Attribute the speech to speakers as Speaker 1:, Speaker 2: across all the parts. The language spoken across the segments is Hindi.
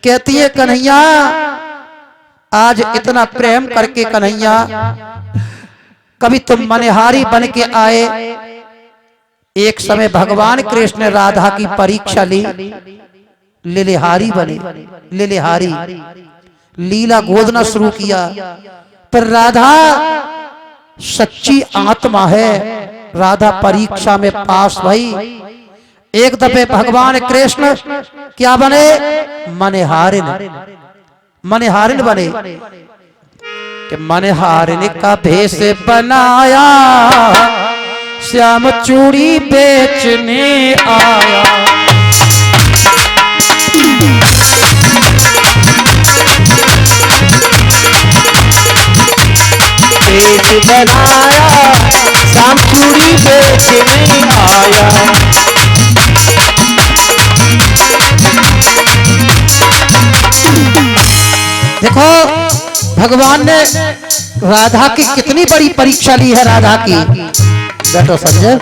Speaker 1: कहती है कन्हैया आज इतना प्रेम करके कन्हैया कभी तुम मनिहारी बन के आए। एक समय भगवान कृष्ण ने राधा की परीक्षा ली, लिलिहारी बने, लिलिहारी लीला गोदना शुरू किया। पर राधा सच्ची आत्मा है, राधा परीक्षा में पास भई। एक दफे भगवान कृष्ण क्या बने? मनिहारिन, मनिहारिन बने कि मनिहारिन का भेष बनाया, श्याम चूड़ी बेचने आया।
Speaker 2: भेष बनाया, श्याम चूड़ी बेचने आया।
Speaker 1: देखो भगवान ने राधा की कितनी बड़ी परीक्षा ली है। राधा की बैठो संजय।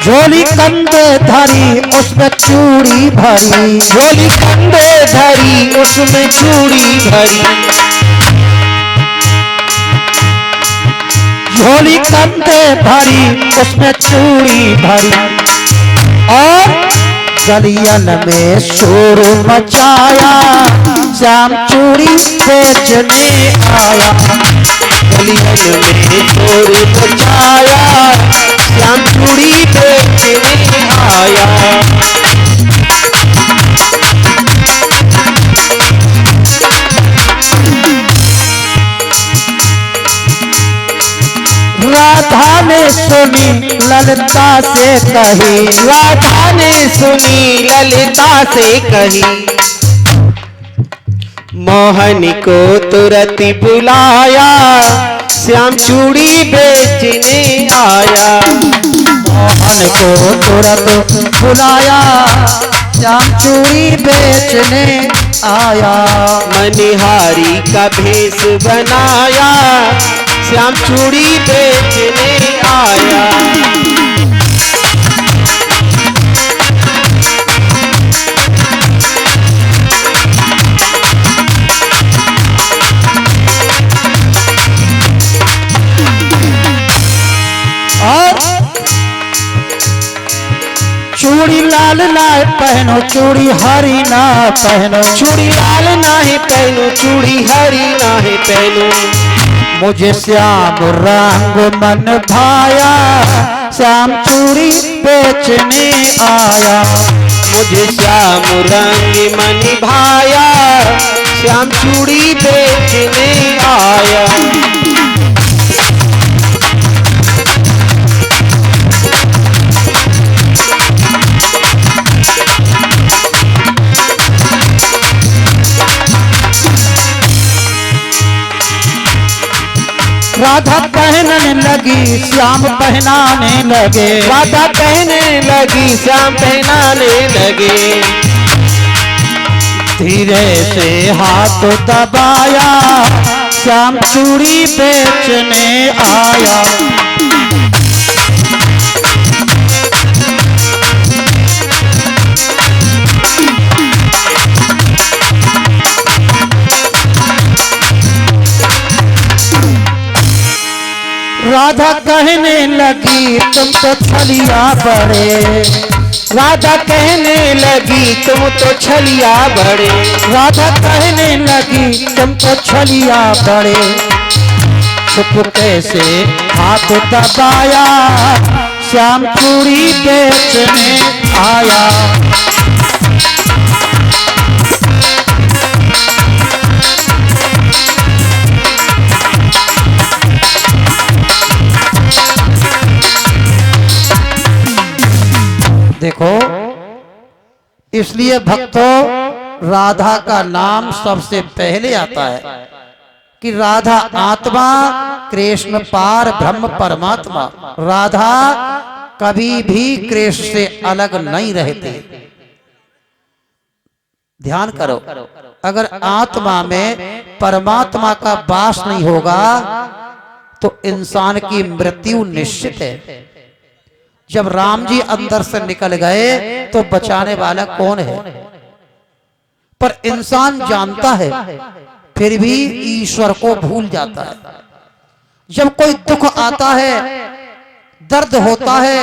Speaker 1: झोली कंधे धरी उसमें चूड़ी भरी,
Speaker 2: झोली कंधे धरी उसमें चूड़ी भरी।
Speaker 1: झोली कंधे भरी उसमें चूड़ी भरी। और गलियन में शोर मचाया, श्याम चूड़ी बेचने आया।
Speaker 2: गलियन में शोर मचाया, श्याम चूड़ी बेचने आया।
Speaker 1: राधा ने सुनी ललिता से कही,
Speaker 2: राधा ने सुनी ललिता से कही। मोहन को तुरंत बुलाया, श्याम चूड़ी बेचने आया।
Speaker 1: मोहन को तुरंत बुलाया, श्याम चूड़ी बेचने आया।
Speaker 2: मनिहारी का भेष बनाया, श्याम चूड़ी बेचने आया।
Speaker 1: और चूड़ी लाल ना पहनो, चूड़ी हरी ना पहनो।
Speaker 2: चूड़ी लाल ना है पहनो, चूड़ी हरी ना है पहनो।
Speaker 1: मुझे श्याम रंग मन भाया, श्याम चूड़ी बेचने आया।
Speaker 2: मुझे श्याम रंग मन भाया, श्याम चूड़ी बेचने आया।
Speaker 1: राधा पहनने लगी, श्याम पहनाने लगे।
Speaker 2: राधा कहने लगी, श्याम पहनाने लगे।
Speaker 1: धीरे से हाथ दबाया, श्याम चूड़ी बेचने आया। राधा कहने लगी तुम तो छलिया बड़े।
Speaker 2: राधा कहने लगी तुम तो छलिया बड़े।
Speaker 1: राधा कहने लगी तुम तो छलिया बड़े। चुपके से हाथ दबाया, श्याम चूड़ी बेचने आया। देखो इसलिए भक्तों राधा का नाम सबसे पहले आता है कि राधा आत्मा, कृष्ण पार ब्रह्म परमात्मा। राधा कभी भी कृष्ण से अलग नहीं रहते। ध्यान करो, अगर आत्मा में परमात्मा का वास नहीं होगा तो इंसान की मृत्यु निश्चित है। जब राम जी अंदर से निकल गए तो बचाने वाला कौन है? पर इंसान जानता है फिर भी ईश्वर को भूल जाता है। जब कोई दुख आता है, दर्द होता है,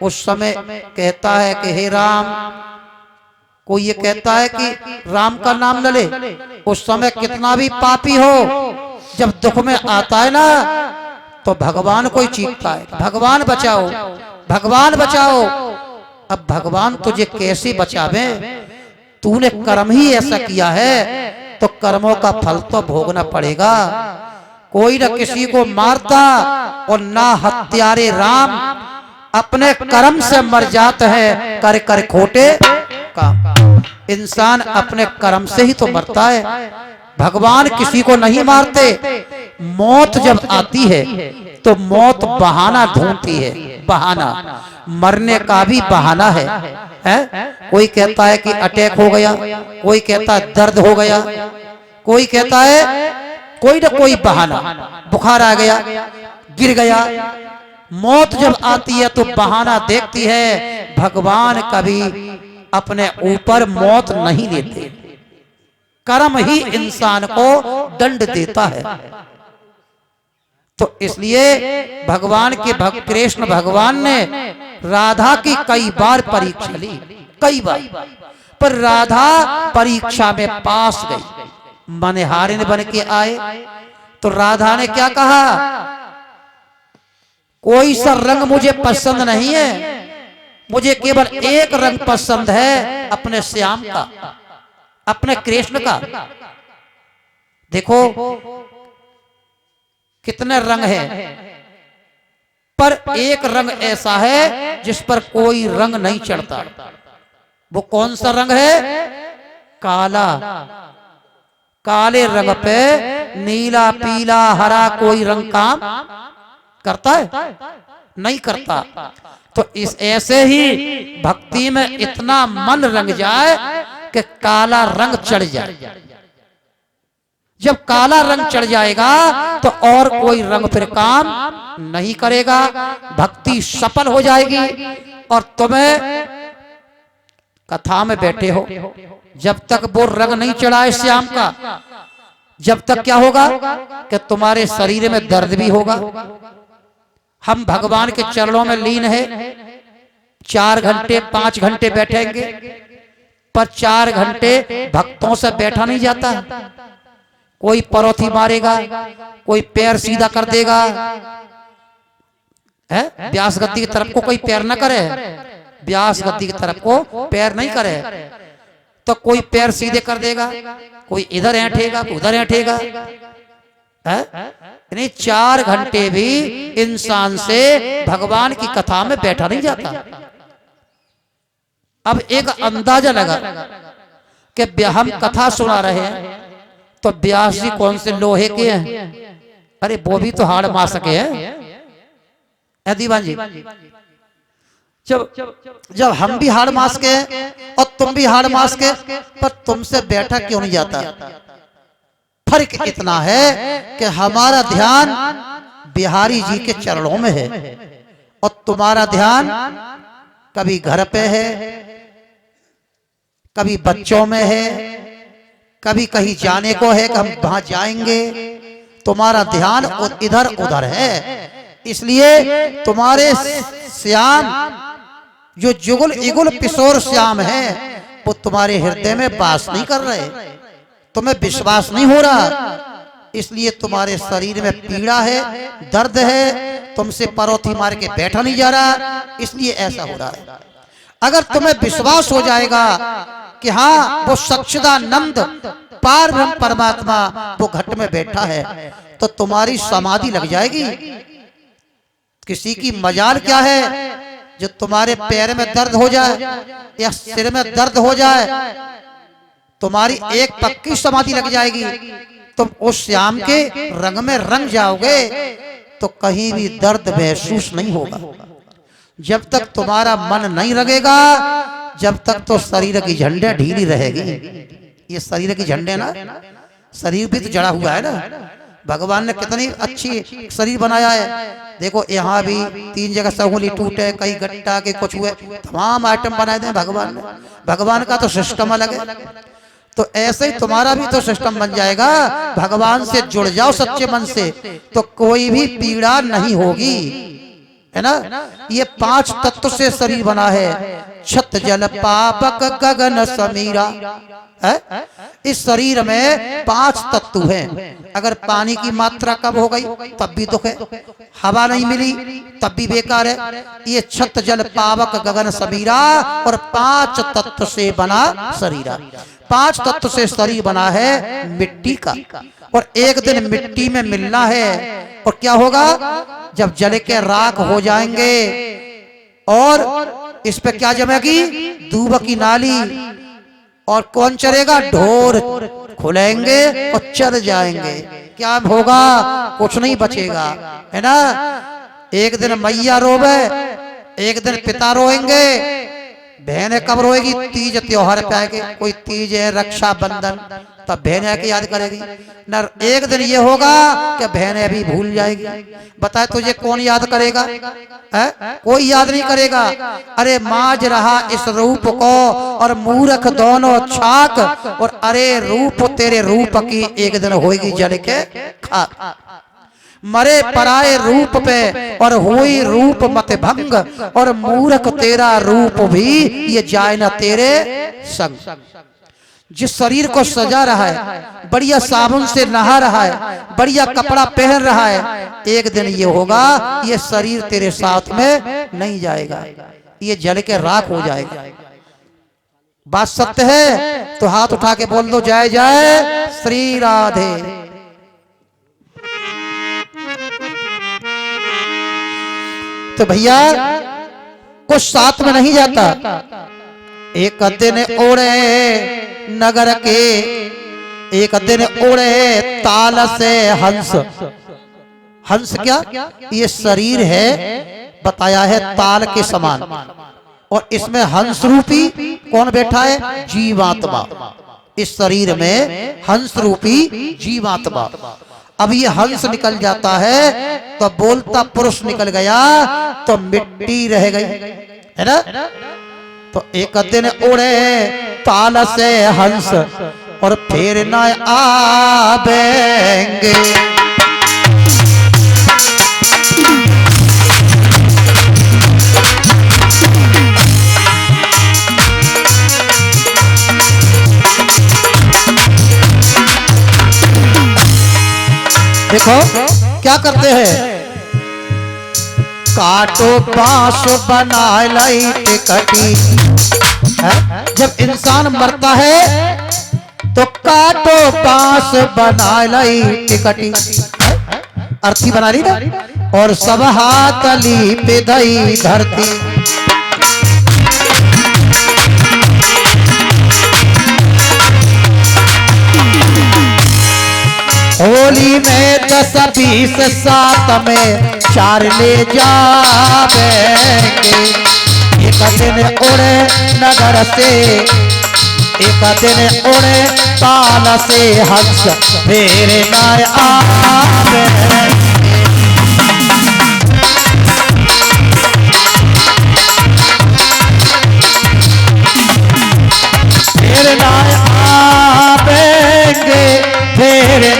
Speaker 1: उस समय कहता है कि हे राम, कोई ये कहता है कि राम का नाम न ले। उस समय कितना भी पापी हो, जब दुख में आता है ना तो भगवान को ही चीखता है, भगवान बचाओ, भगवान बचाओ। अब भगवान तुझे कैसे बचावे? तूने कर्म ही ऐसा किया है तो कर्मों का फल तो भोगना पड़ेगा। कोई न किसी को मारता और ना हत्यारे राम अपने कर्म से मर जाते हैं, कर कर खोटे काम। इंसान अपने कर्म से ही तो मरता है, भगवान किसी को नहीं मारते। मौत जब आती है तो मौत बहाना ढूंढती है, बहाना। मरने का भी बहाना है, कोई कहता है कि अटैक हो गया, कोई कहता है दर्द हो गया, कोई कहता है कोई न कोई बहाना, बुखार आ गया, गिर गया। मौत जब आती है तो बहाना देखती है। भगवान कभी अपने ऊपर मौत नहीं लेते, कर्म ही इंसान को दंड देता है। तो इसलिए भगवान के कृष्ण भगवान ने राधा की कई बार परीक्षा ली, कई बार, पर राधा परीक्षा में पास गई। मनिहारिन बन के आए तो राधा ने क्या कहा? कोई सा रंग मुझे पसंद नहीं है, मुझे केवल एक रंग पसंद है, अपने श्याम का, अपने कृष्ण का। देखो कितने रंग हैं, पर एक रंग ऐसा है जिस पर कोई रंग नहीं चढ़ता। वो कौन सा रंग है? काला। काले रंग पे नीला, पीला, हरा कोई रंग काम करता है? नहीं करता। तो इस ऐसे ही भक्ति में इतना मन रंग जाए कि काला रंग चढ़ जाए। जब काला रंग चढ़ जाएगा तो और कोई रंग फिर काम नहीं करेगा, भक्ति सफल हो जाएगी। और तुम्हें कथा में बैठे हो, जब तक वो रंग नहीं चढ़ाए श्याम का, जब तक क्या होगा कि तुम्हारे शरीर में दर्द भी होगा। हम भगवान के चरणों में लीन है, 4 घंटे 5 घंटे बैठेंगे, पर 4 घंटे भक्तों से बैठा नहीं जाता। कोई परोथी मारेगा, कोई पैर सीधा कर देगा, है व्यास गद्दी की तरफ को कोई पैर न करे, व्यास गद्दी की तरफ को पैर नहीं करे, तो कोई पैर सीधे कर देगा, कोई इधर ऐंठेगा, उधर ऐंठेगा। नहीं, 4 घंटे भी इंसान से भगवान की कथा में बैठा नहीं जाता। अब एक अंदाजा लगा कि हम कथा सुना रहे हैं तो व्यास जी कौन से लोहे के हैं? अरे वो भी तो हाड़ मार सके हैं दीवान जी। जब हम भी हाड़ मास के और तुम भी हाड़ मास के, पर तुमसे बैठा क्यों नहीं जाता? फर्क इतना है कि हमारा ध्यान बिहारी जी के चरणों में है और तुम्हारा ध्यान कभी घर पे है, कभी बच्चों में है, कभी कहीं जाने को है कि हम वहां जाएंगे। तुम्हारा ध्यान इधर उधर है, इसलिए तुम्हारे श्याम जो जुगुल इगुल किशोर श्याम है वो तुम्हारे हृदय में वास नहीं कर रहे, तुम्हें विश्वास नहीं हो रहा, इसलिए तुम्हारे शरीर में पीड़ा है, दर्द है, तुमसे परोथी मार के बैठा नहीं जा रहा, इसलिए ऐसा हो रहा है। अगर तुम्हें विश्वास हो जाएगा कि हाँ वो सच्चिदानंद पार ब्रह्म परमात्मा वो घट में बैठा है, तो तुम्हारी समाधि लग जाएगी। किसी की मजाल क्या है जो तुम्हारे पैर में दर्द हो जाए या सिर में दर्द हो जाए, तुम्हारी एक पक्की समाधि लग जाएगी, तुम उस श्याम के रंग में रंग जाओगे तो कहीं भी दर्द महसूस नहीं होगा। जब तक तुम्हारा मन नहीं लगेगा, जब तक तो शरीर की झंडे ढीली रहेगी। ये शरीर की झंडे ना, शरीर भी तो जड़ा हुआ है ना, भगवान ने कितनी अच्छी शरीर बनाया है, देखो यहाँ भी 3 जगह से उंगली टूटे, कई गट्टा के कुछ हुए, तमाम आइटम बनाए थे भगवान ने। भगवान का तो सिस्टम अलग है। तो ऐसे ही तुम्हारा भी तो सिस्टम बन जाएगा। भगवान से जुड़ जाओ सच्चे मन से, तो कोई भी पीड़ा नहीं होगी, है ना। ये 5 तत्व से शरीर बना है। छत जल पापक गगन समीरा है। इस शरीर में 5 तत्व हैं। अगर पानी की मात्रा कम हो गई तब भी दुख है, हवा नहीं मिली तब भी बेकार है। ये छत जल पावक गगन समीरा और 5 तत्व से बना शरीर। 5 तत्व से शरीर बना है मिट्टी का, और एक दिन मिट्टी में मिलना है। और क्या होगा, जब जल के राख हो जाएंगे और इस पे क्या जमेगी, दूब की नाली। और कौन चलेगा, ढोर खुलेंगे और चल जाएंगे। क्या होगा, कुछ नहीं बचेगा, है ना। एक दिन मैया रोवे, एक दिन पिता रोएंगे। बहनें कब रोएगी, तीज त्योहार पे आएगी। कोई तीज है, रक्षाबंधन, तब बहनें आके याद करेगी न। एक दिन ये होगा कि बहनें अभी भूल जाएगी। बताए तुझे कौन याद करेगा, है? कोई याद नहीं करेगा। अरे माज रहा इस रूप को और मूर्ख दोनों छाक, और अरे रूप तेरे रूप की एक दिन होगी जल के खाक। मरे पराए रूप पे और हुई रूप मत भंग, और मूर्ख तेरा रूप भी ये जाए ना तेरे संग। जिस शरीर को सजा रहा है, बढ़िया साबुन से नहा रहा है, बढ़िया कपड़ा पहन रहा है, एक दिन ये होगा ये शरीर तेरे साथ में नहीं जाएगा, ये जल के राख हो जाएगा। बात सत्य है तो हाथ उठा के बोल दो जय जय श्री राधे। तो भैया कुछ साथ में नहीं जाता। एक दिन उड़े नगर के, एक दिन उड़े ताल से हंस। हंस क्या, ये शरीर है बताया है ताल के समान, और इसमें हंस रूपी कौन बैठा है, जीवात्मा। इस शरीर में हंस रूपी जीवात्मा। अब ये हंस निकल जाता है तो बोलता पुरुष निकल गया तो मिट्टी रह गई, है ना। तो एक दिन उड़े ताल से हंस और फिर न आवेंगे। देखो क्या करते हैं, काटो बांस बना लाई टिकटी। जब इंसान मरता है तो काटो बांस बना लाई टिकटी, अर्थी बना ली ना, और सब हाथ ली पे दई धरती। होली में 10 20 7 में 4 ले जावेंगे। एक दिन उड़े नगर से, एक दिन उड़े ताल से हंस फिर न आवेंगे। फिर न आवेंगे, फिर न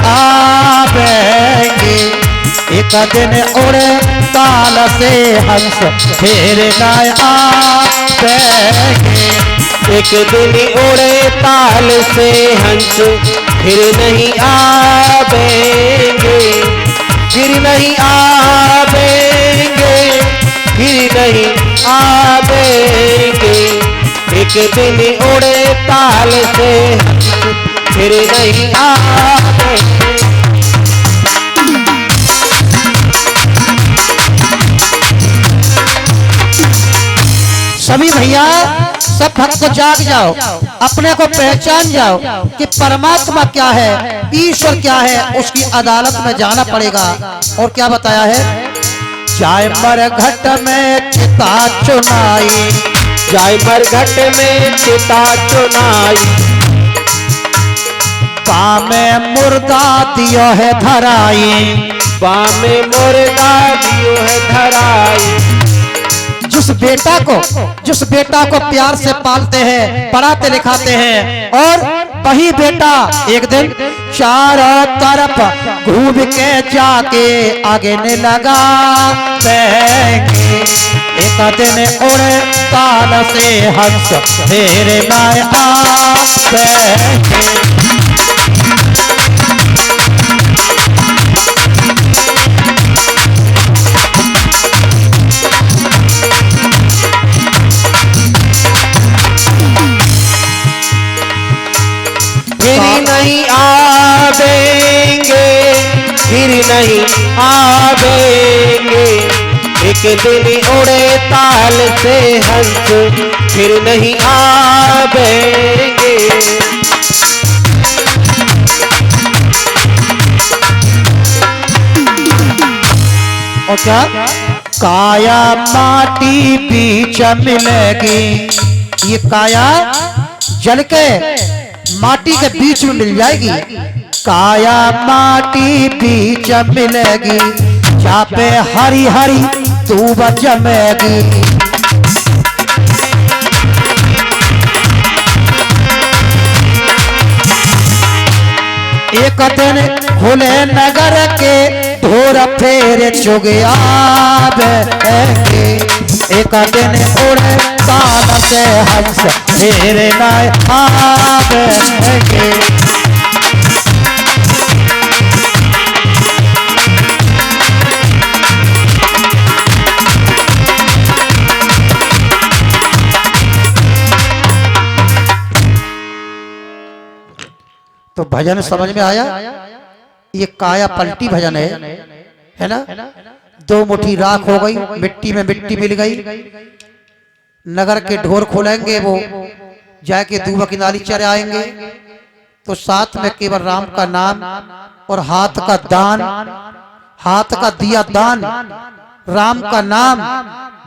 Speaker 1: आवेंगे। एक दिन उड़े ताल से हंस फिर न आवेंगे।
Speaker 2: एक दिन उड़े ताल से हंस फिर नहीं आवेंगे, फिर नहीं आवेंगे, फिर नहीं आवेंगे। एक दिन उड़े ताल से हंस फिर नहीं आवेंगे।
Speaker 1: सभी भैया सब भक्त को जाग जाओ, अपने को पहचान जाओ कि परमात्मा क्या है, ईश्वर क्या है, उसकी अदालत में जाना पड़ेगा। और क्या बताया है, जाय मर घट में चिता चुनाई,
Speaker 2: जाय मर घट में चिता चुनाई।
Speaker 1: पामे मुर्दा दियो है धराई,
Speaker 2: बामे मुर्दा दियो है धराई।
Speaker 1: जिस बेटा को प्यार से पालते हैं, पढ़ाते लिखाते हैं, और वही बेटा एक दिन चारों तरफ घूम के जाके आगे ने लगा एक दिन उड़े ताल से हंस तेरे लाए
Speaker 2: नहीं आवेंगे, फिर नहीं आवेंगे। एक दिन उड़े ताल से हंस फिर नहीं आवेंगे।
Speaker 1: और क्या काया माटी बीच मिलेगी, ये काया जल के माटी के बीच में मिल जाएगी। काया माटी बीच मिलेगी, जहाँ पे हरी हरी दूब जमेगी। एक दिन खुले नगर के ढोर फेर चुगया एक दिन उड़े ताल से हंस फेरे लाए आवेंगे। तो भजन समझ में आया? ये काया पलटी भजन है ना। दो मुट्ठी राख हो गई, मिट्टी में मिट्टी मिल गई। नगर के ढोर खोलेंगे, वो जाके दूबा की नाली चले आएंगे, तो साथ में केवल राम का नाम और हाथ का दान, हाथ का दिया दान, राम का नाम,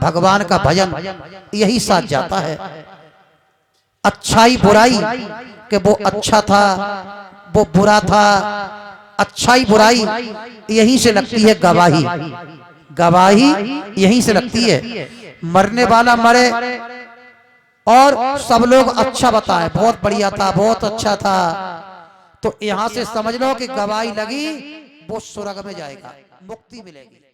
Speaker 1: भगवान का भजन, यही साथ जाता है। अच्छाई बुराई कि वो अच्छा था, वो बुरा था, अच्छाई बुराई यहीं से लगती है गवाही। गवाही यहीं से लगती है। मरने वाला मरे और सब लोग अच्छा बताए, बहुत बढ़िया था, बहुत अच्छा था, तो यहां से समझ लो कि गवाही लगी, वो स्वर्ग में जाएगा, मुक्ति मिलेगी।